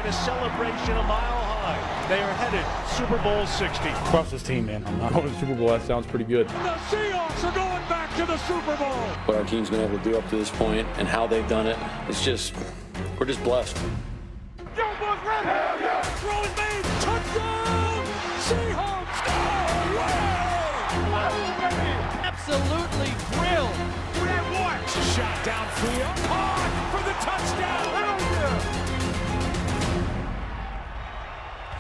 a celebration a mile high. They are headed Super Bowl 60. Trust this team, man. I'm not going to the Super Bowl. That sounds pretty good. The Seahawks are going back to the Super Bowl. What our team's been able to do up to this point and how they've done it, it's just, we're just blessed. Joe Buck ready. Hell yeah. Throw is made. Touchdown. Seahawks. Oh, wow. Absolutely thrilled. Shot downfield. Caught for the touchdown.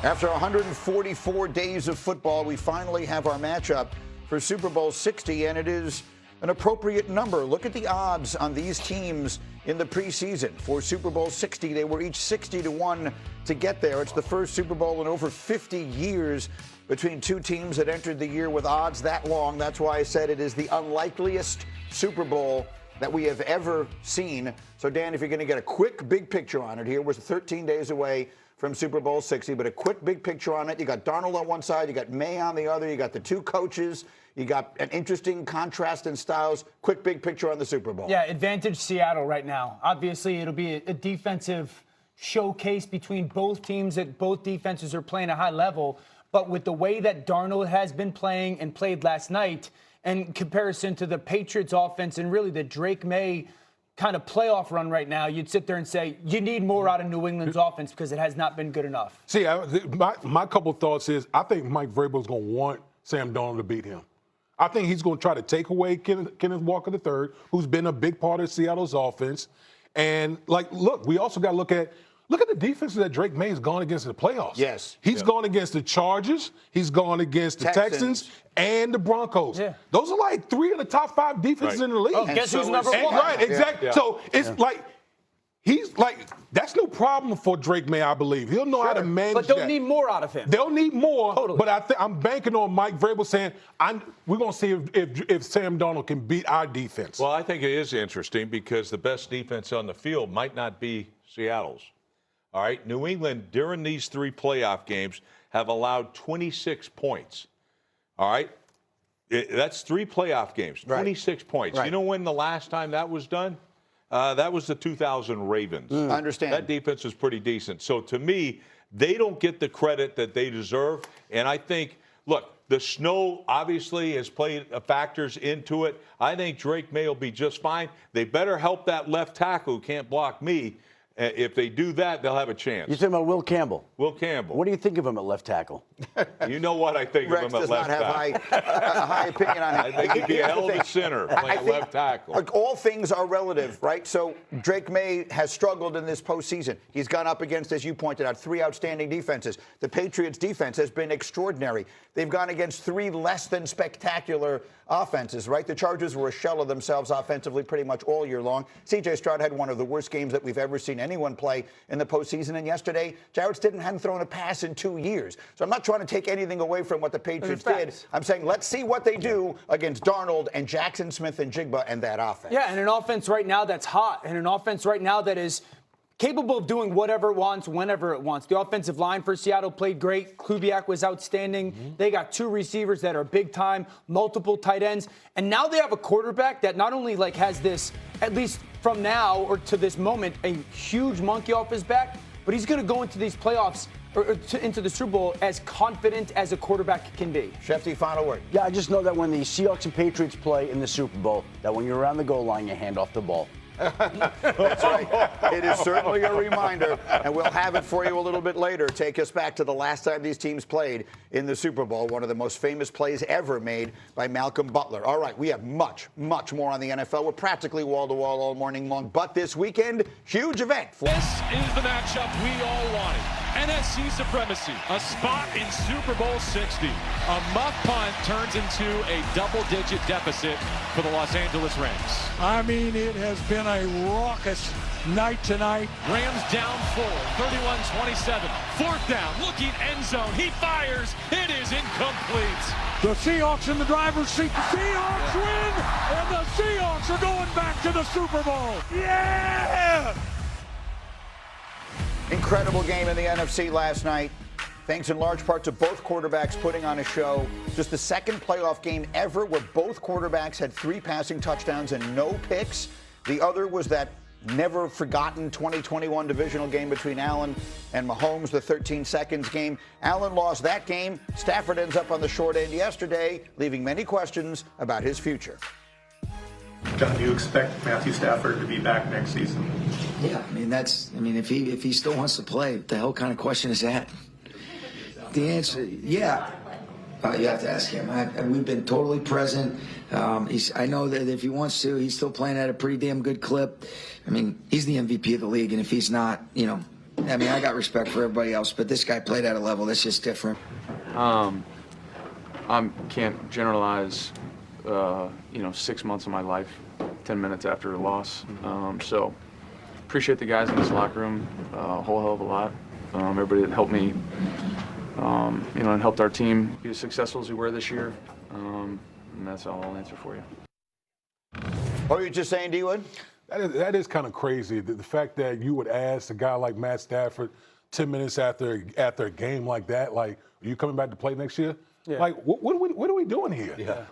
After 144 days of football, we finally have our matchup for Super Bowl 60, and it is an appropriate number. Look at the odds on these teams in the preseason. For Super Bowl 60, they were each 60-1 to get there. It's the first Super Bowl in over 50 years between two teams that entered the year with odds that long. That's why I said it is the unlikeliest Super Bowl that we have ever seen. So, Dan, if you're going to get a quick big picture on it, here we're 13 days away from Super Bowl 60, but a quick big picture on it. You got Darnold on one side, you got Maye on the other, you got the two coaches, you got an interesting contrast in styles. Quick big picture on the Super Bowl. Yeah, advantage Seattle right now. Obviously, it'll be a defensive showcase between both teams, that both defenses are playing a high level. But with the way that Darnold has been playing and played last night, in comparison to the Patriots offense and really the Drake Maye kind of playoff run right now, you'd sit there and say you need more out of New England's offense because it has not been good enough. See, my couple thoughts is I think Mike Vrabel's going to want Sam Darnold to beat him. I think he's going to try to take away Kenneth Walker III, who's been a big part of Seattle's offense. And, look, we also got to look at the defenses that Drake Maye has gone against in the playoffs. Yes. He's gone against the Chargers. He's gone against the Texans and the Broncos. Yeah. Those are like three of the top five defenses in the league. Oh, guess who's number one? Right, exactly. Yeah. So it's that's no problem for Drake Maye, I believe. He'll know how to manage that. But they'll need more out of him. They'll need more. Totally. But I'm banking on Mike Vrabel saying, we're going to see if Sam Darnold can beat our defense. Well, I think it is interesting because the best defense on the field might not be Seattle's. All right, New England, during these three playoff games, have allowed 26 points. All right? That's three playoff games, 26 points. Right. You know when the last time that was done? That was the 2000 Ravens. I understand. That defense is pretty decent. So, to me, they don't get the credit that they deserve. And I think, look, the snow obviously has played factors into it. I think Drake Maye will be just fine. They better help that left tackle who can't block me. If they do that, they'll have a chance. You're talking about Will Campbell. Will Campbell. What do you think of him at left tackle? You know what I think Rex of him at left tackle. Rex does not have a high opinion on him. I think he'd be a hell of a center playing left tackle. Like, all things are relative, right? So Drake Maye has struggled in this postseason. He's gone up against, as you pointed out, three outstanding defenses. The Patriots' defense has been extraordinary. They've gone against three less than spectacular offenses, right? The Chargers were a shell of themselves offensively pretty much all year long. C.J. Stroud had one of the worst games that we've ever seen anyone play in the postseason. And yesterday, Jarrett Stidham hadn't thrown a pass in 2 years. So I'm not trying to take anything away from what the Patriots did. I'm saying let's see what they do against Darnold and Jackson Smith and Jigba and that offense. Yeah, and an offense right now that's hot, and an offense right now that is capable of doing whatever it wants, whenever it wants. The offensive line for Seattle played great. Kubiak was outstanding. They got two receivers that are big time, multiple tight ends. And now they have a quarterback that not only has this, at least from now or to this moment, a huge monkey off his back, but he's going to go into these playoffs into the Super Bowl as confident as a quarterback can be. Shefty, final word. Yeah, I just know that when the Seahawks and Patriots play in the Super Bowl, that when you're around the goal line, you hand off the ball. That's right. It is certainly a reminder, and we'll have it for you a little bit later. Take us back to the last time these teams played in the Super Bowl, one of the most famous plays ever made by Malcolm Butler. All right, we have much, much more on the NFL. We're practically wall-to-wall all morning long, but this weekend, huge event. This is the matchup we all wanted. NFC supremacy, a spot in Super Bowl 60. A muff punt turns into a double-digit deficit for the Los Angeles Rams. I mean, it has been a raucous night tonight. Rams down 4, 31-27. Fourth down, looking end zone. He fires. It is incomplete. The Seahawks in the driver's seat. The Seahawks win, and the Seahawks are going back to the Super Bowl. Yeah! Incredible game in the NFC last night. Thanks in large part to both quarterbacks putting on a show. Just the second playoff game ever where both quarterbacks had 3 passing touchdowns and no picks. The other was that never forgotten 2021 divisional game between Allen and Mahomes, the 13 seconds game. Allen lost that game. Stafford ends up on the short end yesterday, leaving many questions about his future. John, do you expect Matthew Stafford to be back next season? Yeah, if he still wants to play, what the hell kind of question is that? The answer, yeah. You have to ask him. We've been totally present. I know that if he wants to, he's still playing at a pretty damn good clip. He's the MVP of the league, and if he's not, I got respect for everybody else, but this guy played at a level that's just different. I can't generalize, 6 months of my life, 10 minutes after a loss. So appreciate the guys in this locker room a whole hell of a lot. Everybody that helped me, and helped our team be as successful as we were this year. And that's all I'll answer for you. What were you just saying, D-Wood? That is kind of crazy. The fact that you would ask a guy like Matt Stafford 10 minutes after a game like that, like, are you coming back to play next year? Yeah. Like, what are we doing here? Yeah.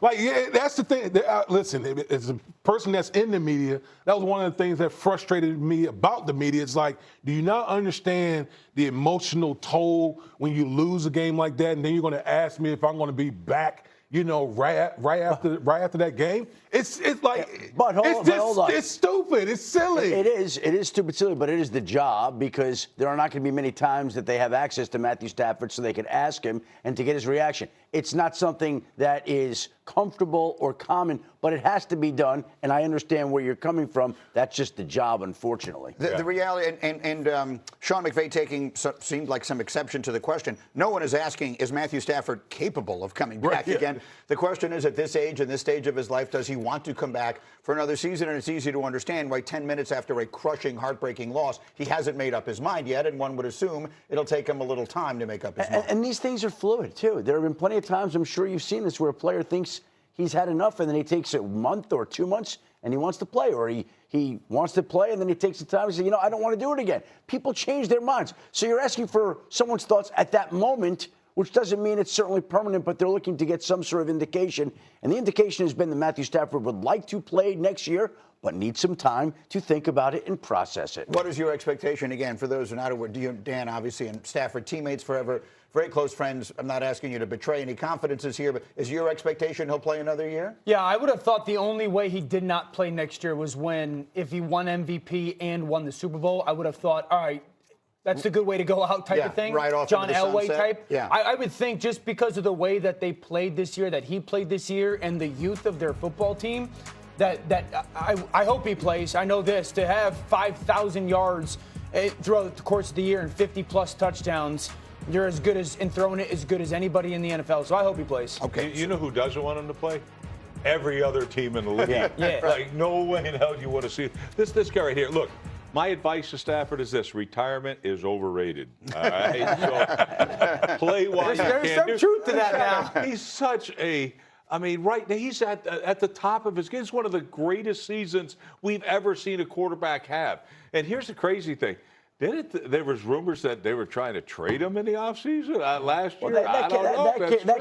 That's the thing. Listen, as a person that's in the media, that was one of the things that frustrated me about the media. It's like, do you not understand the emotional toll when you lose a game like that, and then you're going to ask me if I'm going to be back, right after that game? It's like, but hold on. It's stupid. It's silly. It is stupid, silly, but it is the job, because there are not going to be many times that they have access to Matthew Stafford so they can ask him and to get his reaction. It's not something that is comfortable or common, but it has to be done, and I understand where you're coming from. That's just the job, unfortunately. The reality, and Sean McVay seemed like some exception to the question. No one is asking, is Matthew Stafford capable of coming back again? The question is, at this age and this stage of his life, does he want to come back for another season? And it's easy to understand why 10 minutes after a crushing, heartbreaking loss, he hasn't made up his mind yet, and one would assume it'll take him a little time to make up his mind. And these things are fluid, too. There have been plenty of times, I'm sure you've seen this, where a player thinks he's had enough, and then he takes a month or 2 months and he wants to play, or he wants to play and then he takes the time and says, I don't want to do it again. People change their minds. So you're asking for someone's thoughts at that moment, which doesn't mean it's certainly permanent, but they're looking to get some sort of indication. And the indication has been that Matthew Stafford would like to play next year, but needs some time to think about it and process it. What is your expectation, again, for those who are not aware? Dan, obviously, and Stafford, teammates forever, very close friends. I'm not asking you to betray any confidences here, but is your expectation he'll play another year? Yeah, I would have thought the only way he did not play next year was if he won MVP and won the Super Bowl. I would have thought, all right, that's the good way to go out type of thing. Right off John Elway sunset. type. Yeah. I would think just because of the way that they played this year, that he played this year, and the youth of their football team, that I hope he plays. I know this, to have 5,000 yards throughout the course of the year and 50-plus touchdowns, you're as good as, in throwing it, as good as anybody in the NFL. So I hope he plays. Okay. You know who doesn't want him to play? Every other team in the league. Yeah. Like, no way in hell you want to see this guy right here. Look, my advice to Stafford is this: retirement is overrated. All right, so play while you can. There's some truth to that now. He's such a. Right now he's at the top of his game. It's one of the greatest seasons we've ever seen a quarterback have. And here's the crazy thing. There was rumors that they were trying to trade him in the offseason last year. That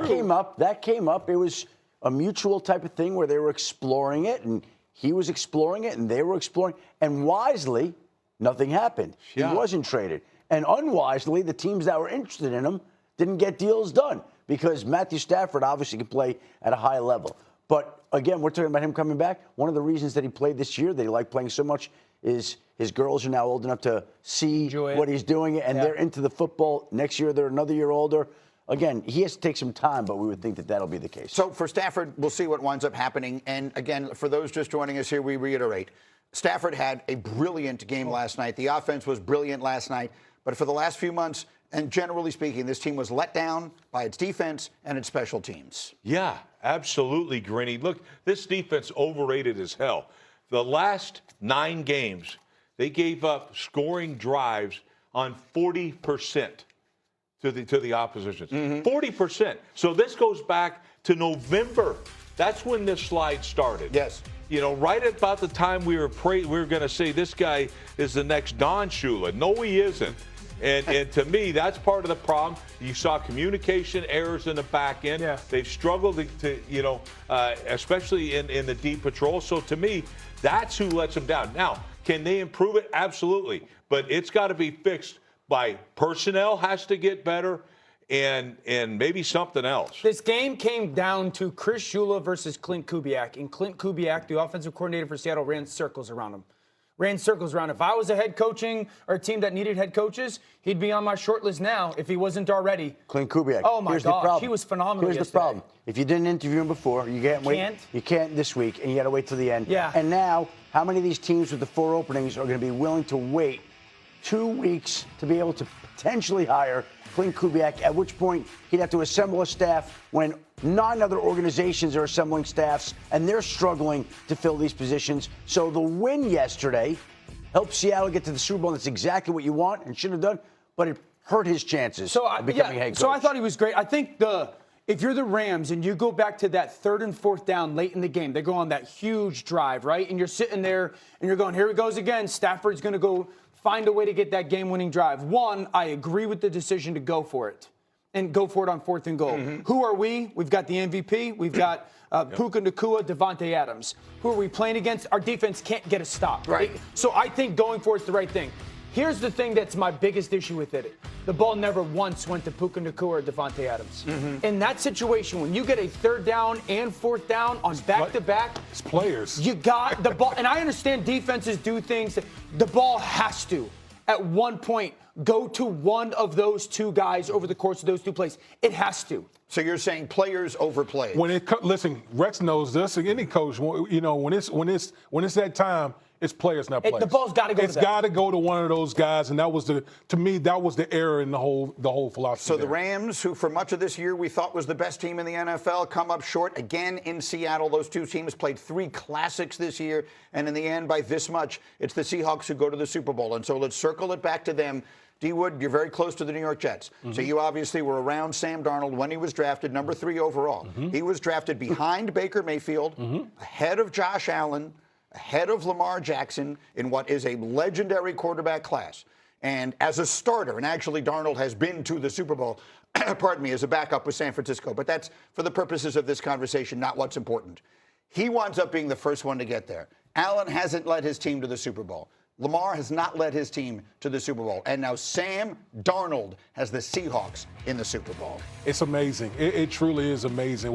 came up. It was a mutual type of thing where they were exploring it, and he was exploring it, and they were exploring. And wisely, nothing happened. Yeah. He wasn't traded. And unwisely, the teams that were interested in him didn't get deals done, because Matthew Stafford obviously can play at a high level. But again, we're talking about him coming back. One of the reasons that he played this year, that he liked playing so much, is his girls are now old enough to see what he's doing, and they're into the football. Next year, they're another year older. Again, he has to take some time, but we would think that that'll be the case. So for Stafford, we'll see what winds up happening. And again, for those just joining us here, we reiterate, Stafford had a brilliant game last night. The offense was brilliant last night. But for the last few months, and generally speaking, this team was let down by its defense and its special teams. Yeah, absolutely, Grinny. Look, this defense overrated as hell. The last 9 games, they gave up scoring drives on 40% to the opposition. 40%. So this goes back to November. That's when this slide started. Yes. Right about the time we were going to say this guy is the next Don Shula. No, he isn't. And to me, that's part of the problem. You saw communication errors in the back end. Yeah. They've struggled to especially in the deep patrol. So to me, that's who lets them down. Now, Can they improve it? Absolutely. But it's got to be fixed by personnel has to get better and maybe something else. This game came down to Chris Shula versus Clint Kubiak. And Clint Kubiak, the offensive coordinator for Seattle, ran circles around him. If I was a head coaching or a team that needed head coaches, he'd be on my short list now if he wasn't already. Clint Kubiak. Oh, my gosh. He was phenomenal Here's yesterday. the problem. If you didn't interview him before, you can't wait. You can't this week, and you got to wait till the end. Yeah. And now, how many of these teams with the 4 openings are going to be willing to wait 2 weeks to be able to potentially hire Clint Kubiak, at which point he'd have to assemble a staff when 9 other organizations are assembling staffs, and they're struggling to fill these positions. So the win yesterday helped Seattle get to the Super Bowl. That's exactly what you want and should have done, but it hurt his chances of becoming head coach. So I thought he was great. I think if you're the Rams and you go back to that 3rd and 4th down late in the game, they go on that huge drive, right? And you're sitting there and you're going, here he goes again. Stafford's going to go find a way to get that game-winning drive. One, I agree with the decision to go for it and go for it on 4th and goal. Who are we? We've got the MVP. We've got Puka Nacua, Devontae Adams. Who are we playing against? Our defense can't get a stop. Right. So I think going for it's the right thing. Here's the thing that's my biggest issue with it. The ball never once went to Puka Nacua or Devontae Adams. In that situation, when you get a 3rd down and 4th down on back-to-back, it's players. You got the ball. And I understand defenses do things. The ball has to, at one point, go to one of those 2 guys over the course of those 2 plays. It has to. So you're saying players over plays. Listen, Rex knows this. Any coach, you know, when it's that time, it's players, not players. The ball's got to go. It's got to go to one of those guys, and that was to me that was the error in the whole philosophy. So the Rams, who for much of this year we thought was the best team in the NFL, come up short again in Seattle. Those 2 teams played 3 classics this year, and in the end, by this much, it's the Seahawks who go to the Super Bowl. And so let's circle it back to them. D. Wood, you're very close to the New York Jets. So you obviously were around Sam Darnold when he was drafted, number 3 overall. He was drafted behind Baker Mayfield, ahead of Josh Allen, ahead of Lamar Jackson in what is a legendary quarterback class. And as a starter, and actually Darnold has been to the Super Bowl, pardon me, as a backup with San Francisco. But that's, for the purposes of this conversation, not what's important. He winds up being the first one to get there. Allen hasn't led his team to the Super Bowl. Lamar has not led his team to the Super Bowl. And now Sam Darnold has the Seahawks in the Super Bowl. It's amazing. It truly is amazing.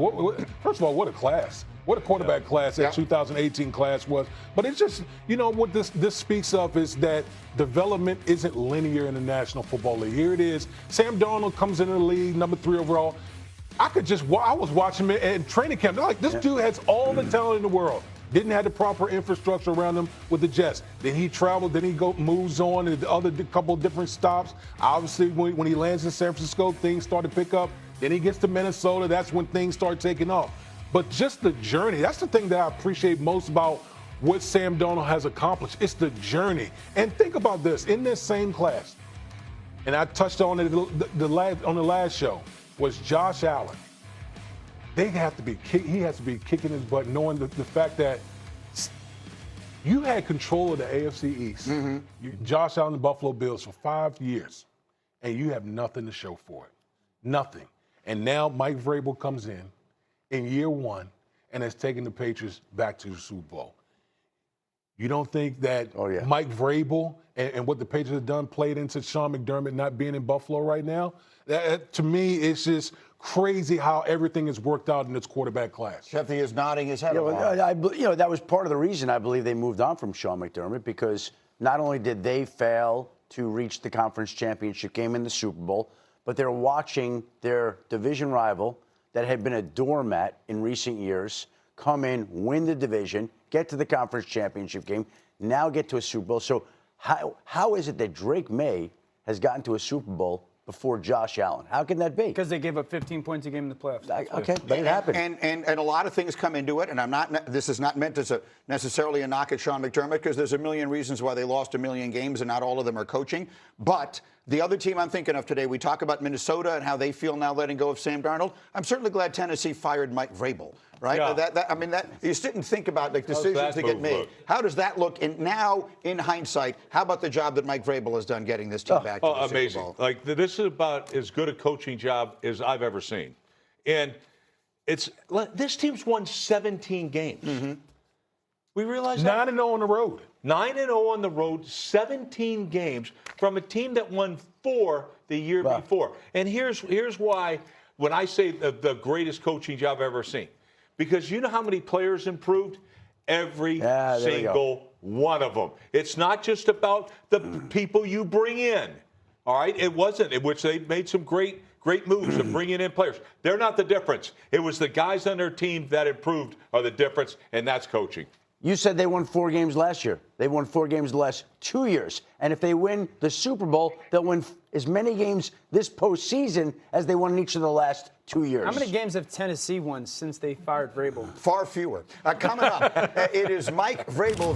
First of all, what a class. What a quarterback class that 2018 class was. But it's just, you know, what this speaks of is that development isn't linear in the National Football League. Here it is. Sam Darnold comes into the league, number 3 overall. I was watching him in training camp. They're like, this dude has all the talent in the world. Didn't have the proper infrastructure around him with the Jets. Then he traveled, then he moves on to the other couple of different stops. Obviously, when he lands in San Francisco, things start to pick up. Then he gets to Minnesota. That's when things start taking off. But just the journey, that's the thing that I appreciate most about what Sam Darnold has accomplished. It's the journey. And think about this. In this same class, and I touched on it on the last show, was Josh Allen. He has to be kicking his butt, knowing the fact that you had control of the AFC East. Josh Allen, the Buffalo Bills, for 5 years, and you have nothing to show for it. Nothing. And now Mike Vrabel comes in year 1 and has taken the Patriots back to the Super Bowl. You don't think that Mike Vrabel and what the Patriots have done played into Sean McDermott not being in Buffalo right now? That, to me, it's just crazy how everything has worked out in this quarterback class. Shefty is nodding his head. That was part of the reason I believe they moved on from Sean McDermott, because not only did they fail to reach the conference championship game in the Super Bowl, but they're watching their division rival that had been a doormat in recent years come in, win the division, get to the conference championship game, now get to a Super Bowl. So how is it that Drake Maye has gotten to a Super Bowl before Josh Allen? How can that be? Because they gave up 15 points a game in the playoffs. Okay, but it happened. And a lot of things come into it, and this is not meant as necessarily a knock at Sean McDermott, because there's a million reasons why they lost a million games, and not all of them are coaching. But the other team I'm thinking of today, we talk about Minnesota and how they feel now letting go of Sam Darnold. I'm certainly glad Tennessee fired Mike Vrabel, right? Yeah. You sit and think about the decisions that get made. How does that look? And now, in hindsight, how about the job that Mike Vrabel has done getting this team back to the amazing. Super Bowl? Like, this is about as good a coaching job as I've ever seen. And this team's won 17 games. We realize that? 9-0 on the road. 9-0 on the road, 17 games from a team that won 4 the year before. And here's why when I say the greatest coaching job I've ever seen. Because you know how many players improved? Every single one of them. It's not just about the people you bring in. All right? It wasn't, in which they made some great moves of bringing in players. They're not the difference. It was the guys on their team that improved are the difference, and that's coaching. You said they won 4 games last year. They won 4 games the last 2 years. And if they win the Super Bowl, they'll win as many games this postseason as they won in each of the last 2 years. How many games have Tennessee won since they fired Vrabel? Far fewer. Coming up, it is Mike Vrabel.